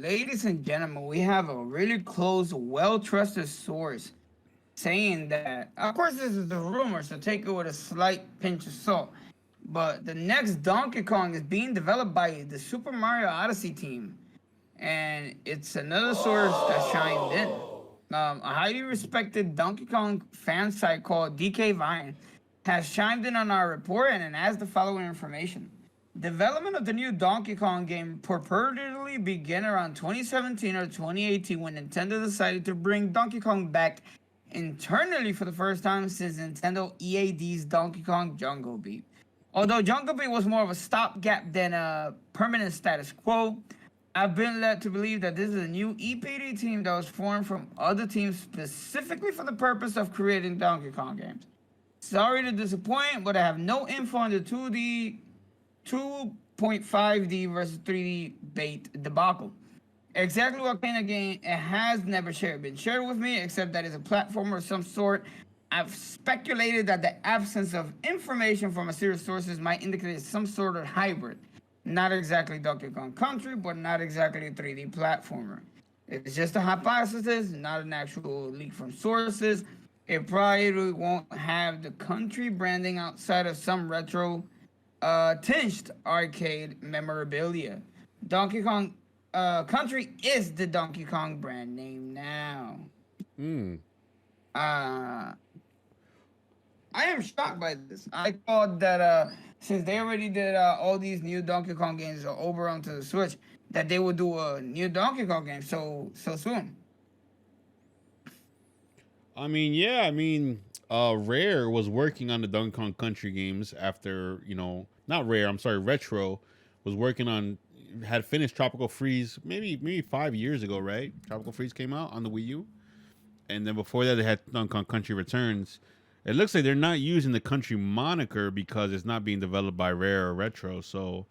ladies and gentlemen, we have a really close, well-trusted source saying that, of course, this is the rumor, so take it with a slight pinch of salt. But the next Donkey Kong is being developed by the Super Mario Odyssey team, and it's another source that chimed in. A highly respected Donkey Kong fan site called DK Vine has chimed in on our report and asked the following information. Development of the new Donkey Kong game purportedly began around 2017 or 2018 when Nintendo decided to bring Donkey Kong back internally for the first time since Nintendo EAD's Donkey Kong Jungle Beat. Although Jungle Beat was more of a stopgap than a permanent status quo, I've been led to believe that this is a new EPD team that was formed from other teams specifically for the purpose of creating Donkey Kong games. Sorry to disappoint, but I have no info on the 2.5D versus 3D bait debacle. Exactly what kind of game it has never been shared with me, except that it's a platformer of some sort. I've speculated that the absence of information from a series of sources might indicate some sort of hybrid. Not exactly Donkey Kong Country, but not exactly a 3D platformer. It's just a hypothesis, not an actual leak from sources. It probably won't have the country branding outside of some retro tinged arcade memorabilia. Donkey Kong Country is the Donkey Kong brand name now. Uh, I am shocked by this. I thought that since they already did all these new Donkey Kong games over onto the Switch, that they would do a new Donkey Kong game so soon. I mean, yeah, I mean, Rare was working on the Donkey Kong Country games after, not Rare, I'm sorry, Retro was working on, had finished Tropical Freeze maybe 5 years ago, right? Tropical Freeze came out on the Wii U. And then before that, they had Donkey Kong Country Returns. It looks like they're not using the Country moniker because it's not being developed by Rare or Retro. So,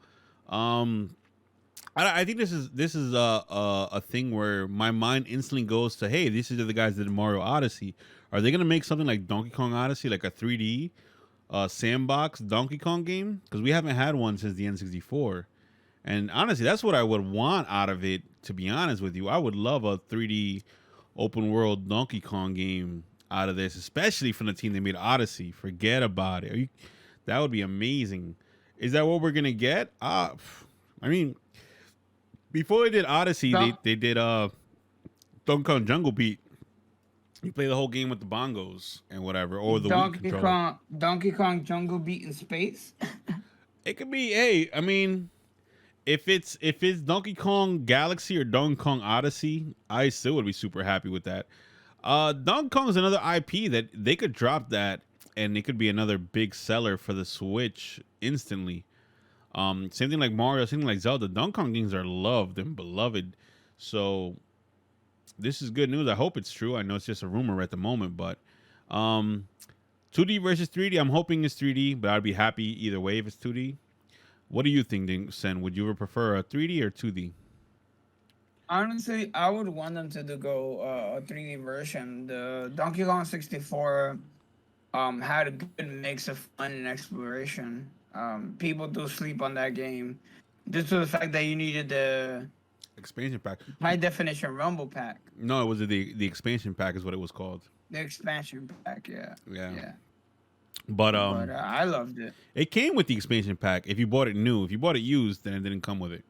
I think this is a thing where my mind instantly goes to, hey, these are the guys that did Mario Odyssey. Are they gonna make something like Donkey Kong Odyssey, like a 3D sandbox Donkey Kong game? Because we haven't had one since the N64. And honestly, that's what I would want out of it. To be honest with you, I would love a 3D open world Donkey Kong game out of this, especially from the team that made Odyssey. Forget about it. That would be amazing. Is that what we're gonna get? I mean, before they did Odyssey, they did Donkey Kong Jungle Beat. You play the whole game with the bongos and whatever, or the Donkey Kong Jungle Beat in space. It could be. Hey, I mean, if it's Donkey Kong Galaxy or Donkey Kong Odyssey, I still would be super happy with that. Donkey Kong is another IP that they could drop that, and it could be another big seller for the Switch instantly. Same thing like Mario, same thing like Zelda. Donkey Kong games are loved and beloved. So this is good news. I hope it's true. I know it's just a rumor at the moment, but 2D versus 3D. I'm hoping it's 3D, but I'd be happy either way if it's 2D. What do you think, Sen? Would you prefer a 3D or 2D? Honestly, I would want them to go a 3D version. The Donkey Kong 64 had a good mix of fun and exploration. People do sleep on that game due to the fact that you needed the expansion pack, high definition Rumble pack. No, it was the expansion pack is what it was called. The expansion pack, yeah. But I loved it. It came with the expansion pack. If you bought it new, if you bought it used, then it didn't come with it.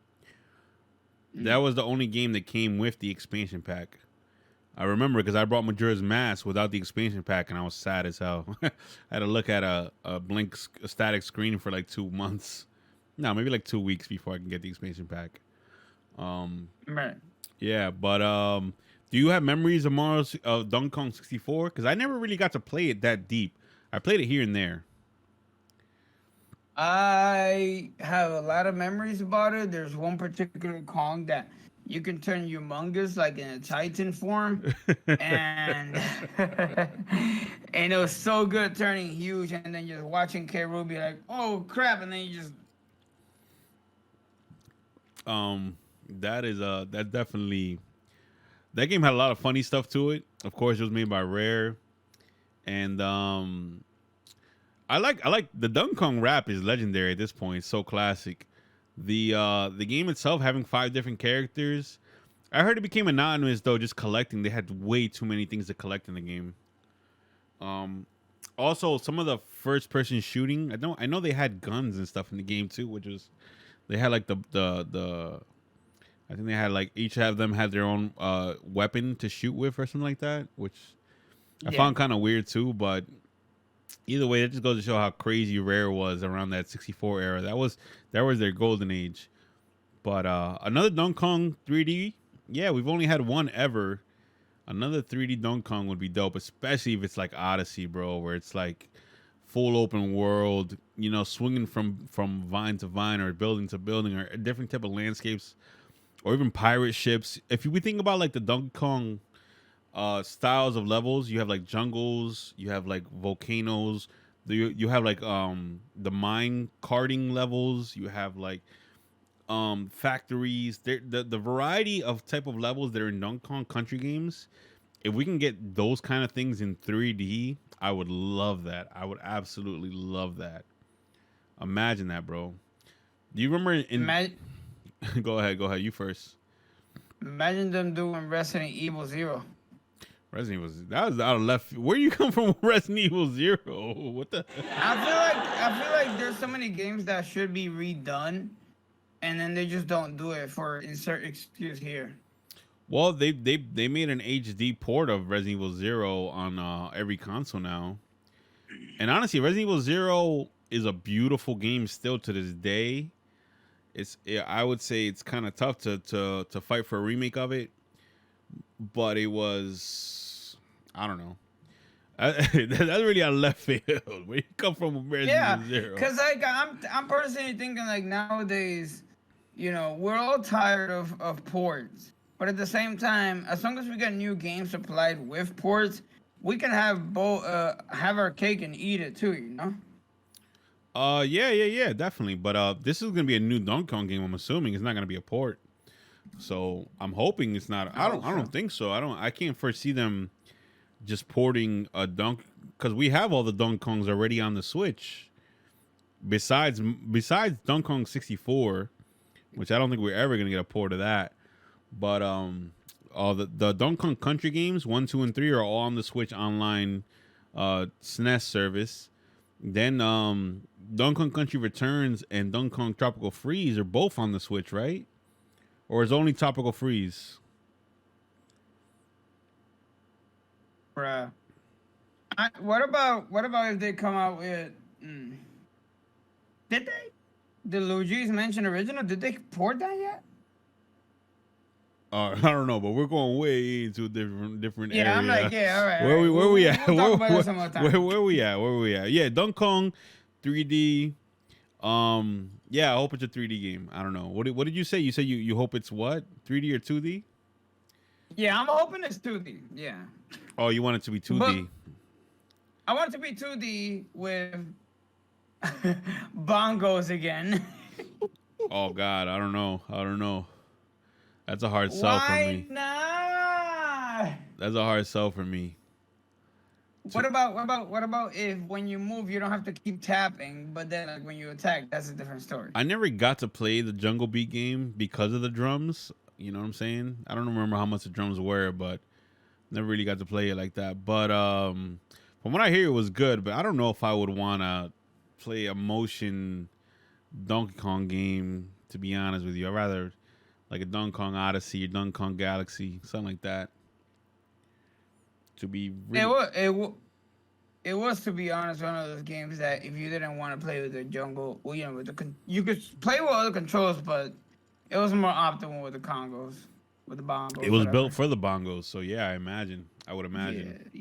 That was the only game that came with the expansion pack. I remember because I brought Majora's Mask without the expansion pack, and I was sad as hell. I had to look at a static screen for like 2 months. No, maybe like 2 weeks before I can get the expansion pack. Right. Yeah, but do you have memories of Mario's Donkey Kong 64? Because I never really got to play it that deep. I played it here and there. I have a lot of memories about it. There's one particular Kong that you can turn humongous like in a Titan form, and and it was so good turning huge, and then just watching K. Ruby like, oh crap, and then you just that definitely, that game had a lot of funny stuff to it. Of course, it was made by Rare, and I like the Donkey Kong rap is legendary at this point. It's so classic. The game itself having 5 different characters, I heard it became monotonous though, just collecting. They had way too many things to collect in the game. Um, Also some of the first person shooting. I know they had guns and stuff in the game too, which was they had like the I think they had like each of them had their own weapon to shoot with or something like that, which I Yeah. found kind of weird too. But either way, it just goes to show how crazy Rare was around that 64 era. That was their golden age. But another Donkey Kong 3D, yeah, we've only had one ever. Another 3D Donkey Kong would be dope, especially if it's like Odyssey, bro, where it's like full open world, swinging from vine to vine or building to building or different type of landscapes or even pirate ships. If we think about like the Donkey Kong styles of levels, you have like jungles, you have like volcanoes, you have like the mine carting levels, you have like factories. The variety of type of levels that are in Donkey Kong Country games, if we can get those kind of things in 3D, I would love that. I would absolutely love that. Imagine that, bro. Do you remember go ahead, you first. Imagine them doing Resident Evil 0. Resident Evil, that was out of left. Where you come from with Resident Evil 0? What the? I feel like there's so many games that should be redone, and then they just don't do it for insert excuse here. Well, they made an HD port of Resident Evil 0 on every console now. And honestly, Resident Evil 0 is a beautiful game still to this day. I would say it's kind of tough to fight for a remake of it, but it was, I don't know. That's really out of left field. Where you come from with Resident Evil 0? Because like I'm personally thinking like nowadays, we're all tired of ports. But at the same time, as long as we get new games supplied with ports, we can have both have our cake and eat it too, Yeah, definitely. But this is gonna be a new Donkey Kong game. I'm assuming it's not gonna be a port. So I'm hoping it's not. I don't think so. I can't foresee them just porting a Donkey, because we have all the Donkey Kongs already on the Switch. Besides Donkey Kong 64, which I don't think we're ever gonna get a port of that. But all the Donkey Kong Country games 1, 2, and 3 are all on the Switch Online SNES service. Then Donkey Kong Country Returns and Donkey Kong Tropical Freeze are both on the Switch, right? Or is only Tropical Freeze? Bruh. What about if they come out with? Did they? The Luigi's Mansion Original? Did they port that yet? I don't know, but we're going way into a different area. I'm like, yeah, all right. Where we at? We'll talk about it some more time. Where we at? Yeah, Donkey Kong 3D. Yeah, I hope it's a 3D game. I don't know. What did you say? You said you hope it's what? 3D or 2D? Yeah, I'm hoping it's 2D. Yeah. Oh, you want it to be 2D? But I want it to be 2D with bongos again. Oh God, I don't know. That's a hard sell for me. Why not? That's a hard sell for me. What about if when you move you don't have to keep tapping, but then like when you attack, that's a different story. I never got to play the Jungle Beat game because of the drums. You know what I'm saying? I don't remember how much the drums were, but never really got to play it like that. But from what I hear, it was good. But I don't know if I would want to play a motion Donkey Kong game, to be honest with you. I'd rather like a Donkey Kong Odyssey or Donkey Kong Galaxy, something like that. To be really... It was, to be honest, one of those games that if you didn't want to play with the jungle, well, you could play with other controls, but it was more optimal with the Congos, with the bongos. It was built for the bongos, so yeah, I would imagine. Yeah.